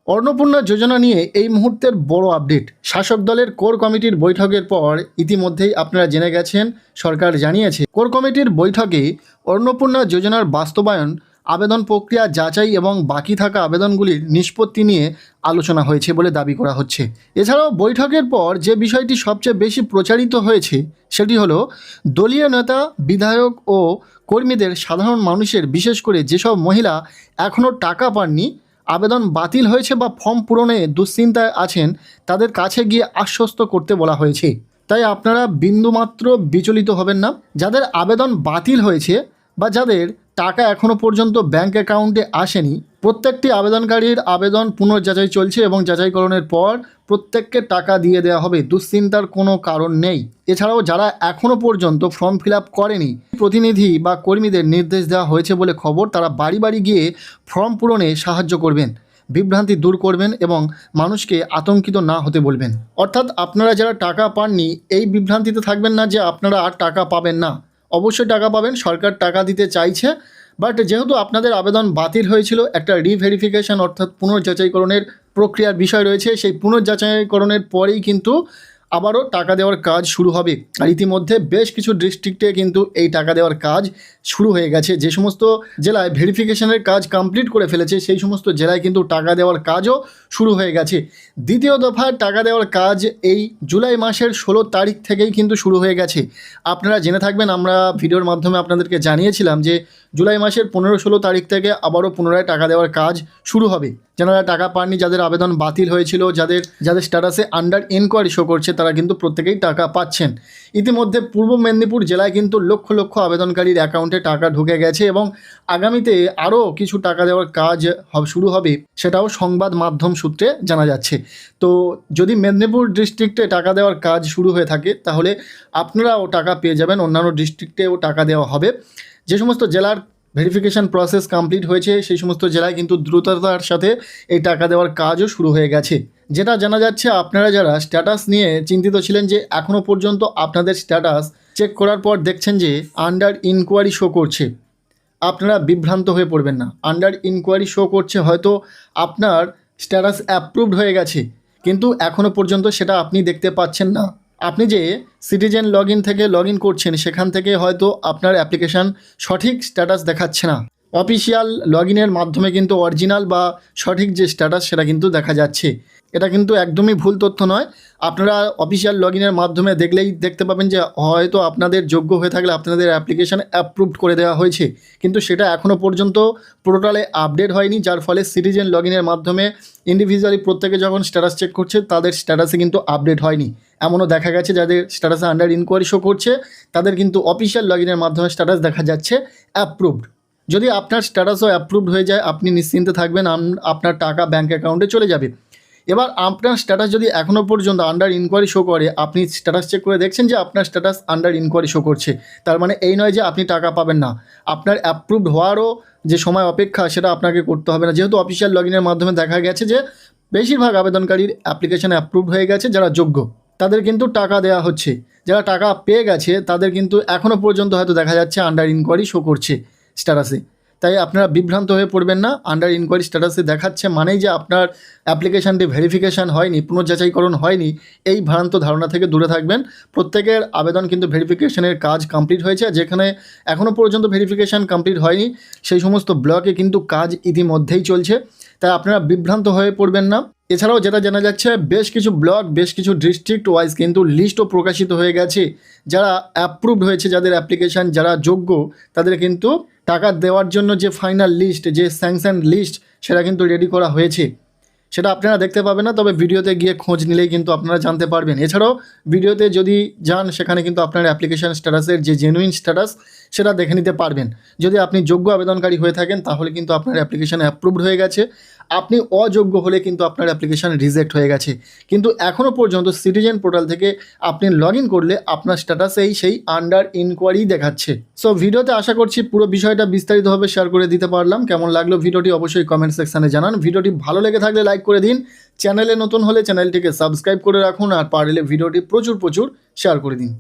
অন্নপূর্ণা যোজনা নিয়ে এই মুহূর্তের বড় আপডেট। শাসক দলের কোর কমিটির বৈঠকের পর ইতিমধ্যেই আপনারা জেনে গেছেন, সরকার জানিয়েছে কোর কমিটির বৈঠকে অন্নপূর্ণা যোজনার বাস্তবায়ন, আবেদন প্রক্রিয়া যাচাই এবং বাকি থাকা আবেদনগুলির নিষ্পত্তি নিয়ে আলোচনা হয়েছে বলে দাবি করা হচ্ছে। এছাড়াও বৈঠকের পর যে বিষয়টি সবচেয়ে বেশি প্রচারিত হয়েছে সেটি হলো দলীয় নেতা, বিধায়ক ও কর্মীদের, সাধারণ মানুষের, বিশেষ করে যেসব মহিলা এখনও টাকা পাননি, আবেদন বাতিল হয়েছে বা ফর্ম পূরণে দুশ্চিন্তায় আছেন, তাদের কাছে গিয়ে আশ্বস্ত করতে বলা হয়েছে। তাই আপনারা বিন্দুমাত্র বিচলিত হবেন না। যাদের আবেদন বাতিল হয়েছে বা যাদের টাকা এখনও পর্যন্ত ব্যাংক অ্যাকাউন্টে আসেনি, প্রত্যেকটি আবেদনকারীর আবেদন পুনর্যাচাই চলছে এবং যাচাইকরণের পর প্রত্যেককে টাকা দিয়ে দেওয়া হবে। দুশ্চিন্তার কোনো কারণ নেই। এছাড়াও যারা এখনও পর্যন্ত ফর্ম ফিল আপ করেনি, প্রতিনিধি বা কর্মীদের নির্দেশ দেওয়া হয়েছে বলে খবর, তারা বাড়ি বাড়ি গিয়ে ফর্ম পূরণে সাহায্য করবেন, বিভ্রান্তি দূর করবেন এবং মানুষকে আতঙ্কিত না হতে বলবেন। অর্থাৎ আপনারা যারা টাকা পাননি, এই বিভ্রান্তিতে থাকবেন না যে আপনারা আর টাকা পাবেন না। অবশ্যই টাকা পাবেন, সরকার টাকা দিতে চাইছে। বাট যেহেতু আপনাদের আবেদন বাতিল হয়েছিল, একটা রিভেরিফিকেশন অর্থাৎ পুনর্যাচাইকরণের প্রক্রিয়ার বিষয় রয়েছে। সেই পুনর্যাচাইকরণের পরেই কিন্তু আবারও টাকা দেওয়ার কাজ শুরু হবে। আর ইতিমধ্যে বেশ কিছু ডিস্ট্রিক্টে কিন্তু এই টাকা দেওয়ার কাজ শুরু হয়ে গেছে। যে সমস্ত জেলায় ভেরিফিকেশনের কাজ কমপ্লিট করে ফেলেছে, সেই সমস্ত জেলায় কিন্তু টাকা দেওয়ার কাজও শুরু হয়ে গেছে। দ্বিতীয় দফায় টাকা দেওয়ার কাজ এই জুলাই মাসের 16 তারিখ থেকেই কিন্তু শুরু হয়ে গেছে। আপনারা জেনে থাকবেন, আমরা ভিডিওর মাধ্যমে আপনাদেরকে জানিয়েছিলাম যে জুলাই মাসের 15-16 তারিখ থেকে আবারও পুনরায় টাকা দেওয়ার কাজ শুরু হবে। যারা টাকা পাননি, যাদের আবেদন বাতিল হয়েছিল, যাদের স্ট্যাটাসে আন্ডার ইনকোয়ারি শো করছে, তারা কিন্তু প্রত্যেকেই টাকা পাচ্ছেন। ইতিমধ্যে পূর্ব মেদিনীপুর জেলায় কিন্তু লক্ষ লক্ষ আবেদনকারীর অ্যাকাউন্টে টাকা ঢুকে গেছে এবং আগামীতে আরও কিছু টাকা দেওয়ার কাজ শুরু হবে, সেটাও সংবাদ মাধ্যম সূত্রে জানা যাচ্ছে। তো যদি মেদিনীপুর ডিস্ট্রিক্টে টাকা দেওয়ার কাজ শুরু হয়ে থাকে, তাহলে আপনারাও টাকা পেয়ে যাবেন। অন্যান্য ডিস্ট্রিক্টেও টাকা দেওয়া হবে। যে সমস্ত জেলার ভেরিফিকেশান প্রসেস কমপ্লিট হয়েছে, সেই সমস্ত জেলায় কিন্তু দ্রুততার সাথে এই টাকা দেওয়ার কাজও শুরু হয়ে গেছে। যেটা জানা যাচ্ছে, আপনারা যারা স্ট্যাটাস নিয়ে চিন্তিত ছিলেন যে এখনও পর্যন্ত আপনাদের স্ট্যাটাস চেক করার পর দেখছেন যে আন্ডার ইনকোয়ারি শো করছে, আপনারা বিভ্রান্ত হয়ে পড়বেন না। আন্ডার ইনকোয়ারি শো করছে, হয়তো আপনার স্ট্যাটাস অ্যাপ্রুভড হয়ে গেছে, কিন্তু এখনও পর্যন্ত সেটা আপনি দেখতে পাচ্ছেন না। আপনি যে সিটিজেন লগইন থেকে লগইন করছেন, সেখান থেকে হয়তো আপনার অ্যাপ্লিকেশান সঠিক স্ট্যাটাস দেখাচ্ছে না। অফিসিয়াল লগইনের মাধ্যমে কিন্তু অরিজিনাল বা সঠিক যে স্ট্যাটাস সেটা কিন্তু দেখা যাচ্ছে। এটা কিন্তু একদমই ভুল তথ্য নয়। আপনারা অফিসিয়াল লগইনের মাধ্যমে দেখলেই দেখতে পাবেন যে হয়তো আপনাদের যোগ্য হয়ে থাকলে আপনাদের অ্যাপ্লিকেশান অ্যাপ্রুভড করে দেওয়া হয়েছে, কিন্তু সেটা এখনও পর্যন্ত পোর্টালে আপডেট হয়নি। যার ফলে সিটিজেন লগইনের মাধ্যমে ইন্ডিভিজুয়ালি প্রত্যেকে যখন স্ট্যাটাস চেক করছে, তাদের স্ট্যাটাসে কিন্তু আপডেট হয়নি। এমনও দেখা গেছে যাদের স্ট্যাটাসে আন্ডার ইনকোয়ারি শো করছে, তাদের কিন্তু অফিসিয়াল লগইনের মাধ্যমে স্ট্যাটাস দেখা যাচ্ছে অ্যাপ্রুভড। যদি আপনার স্ট্যাটাসও অ্যাপ্রুভড হয়ে যায়, আপনি নিশ্চিন্তে থাকবেন, আপনার টাকা ব্যাঙ্ক অ্যাকাউন্টে চলে যাবে। এবার আপনার স্ট্যাটাস যদি এখনও পর্যন্ত আন্ডার ইনকোয়ারি শো করে, আপনি স্ট্যাটাস চেক করে দেখছেন যে আপনার স্ট্যাটাস আন্ডার ইনকোয়ারি শো করছে, তার মানে এই নয় যে আপনি টাকা পাবেন না। আপনার অ্যাপ্রুভড হওয়ারও যে সময় অপেক্ষা, সেটা আপনাকে করতে হবে না। যেহেতু অফিসিয়াল লগইনের মাধ্যমে দেখা গেছে যে বেশিরভাগ আবেদনকারীর অ্যাপ্লিকেশান অ্যাপ্রুভড হয়ে গেছে, যারা যোগ্য তাদের কিন্তু টাকা দেওয়া হচ্ছে। যারা টাকা পেয়ে গেছে, তাদের কিন্তু এখনও পর্যন্ত হয়তো দেখা যাচ্ছে আন্ডার ইনকোয়ারি শো করছে স্ট্যাটাসে। তাই আপনারা বিভ্রান্ত হয়ে পড়বেন না। আন্ডার ইনকোয়ারি স্ট্যাটাসে দেখাচ্ছে মানেই যে আপনার অ্যাপ্লিকেশানটি ভেরিফিকেশান হয়নি, পুনর্যাচাইকরণ হয়নি, এই ভ্রান্ত ধারণা থেকে দূরে থাকবেন। প্রত্যেকের আবেদন কিন্তু ভেরিফিকেশানের কাজ কমপ্লিট হয়েছে। যেখানে এখনও পর্যন্ত ভেরিফিকেশান কমপ্লিট হয়নি, সেই সমস্ত ব্লকে কিন্তু কাজ ইতিমধ্যেই চলছে। তাই আপনারা বিভ্রান্ত হয়ে পড়বেন না। এছাড়াও যেটা জানা যাচ্ছে, বেশ কিছু ব্লক, বেশ কিছু ডিস্ট্রিক্ট ওয়াইজ কিন্তু লিস্টও প্রকাশিত হয়ে গেছে। যারা অ্যাপ্রুভড হয়েছে, যাদের অ্যাপ্লিকেশান, যারা যোগ্য, তাদের কিন্তু টাকা দেওয়ার জন্য যে ফাইনাল লিস্ট, যে স্যাংশন লিস্ট, সেটা কিন্তু রেডি করা হয়েছে। সেটা আপনারা দেখতে পাবেন না, তবে ভিডিওতে গিয়ে খোঁজ নিলেই কিন্তু আপনারা জানতে পারবেন। এছাড়াও ভিডিওতে যদি যান, সেখানে কিন্তু আপনার অ্যাপ্লিকেশান স্ট্যাটাসের যে জেনুইন স্ট্যাটাস, সেটা দেখে নিতে পারবেন। যদি আপনি যোগ্য আবেদনকারী হয়ে থাকেন, তাহলে কিন্তু আপনার অ্যাপ্লিকেশান অ্যাপ্রুভড হয়ে গেছে। আপনি অযোগ্য হলে কিন্তু আপনার অ্যাপ্লিকেশান রিজেক্ট হয়ে গেছে। কিন্তু এখনও পর্যন্ত সিটিজেন পোর্টাল থেকে আপনি লগইন করলে আপনার স্ট্যাটাসেই সেই আন্ডার ইনকোয়ারি দেখাচ্ছে। সো ভিডিওতে আশা করছি পুরো বিষয়টা বিস্তারিতভাবে শেয়ার করে দিতে পারলাম। কেমন লাগলো ভিডিওটি অবশ্যই কমেন্ট সেকশানে জানান। ভিডিওটি ভালো লেগে থাকলে লাইক করে দিন। চ্যানেলে নতুন হলে চ্যানেলটিকে সাবস্ক্রাইব করে রাখুন, আর পারলে ভিডিওটি প্রচুর শেয়ার করে দিন।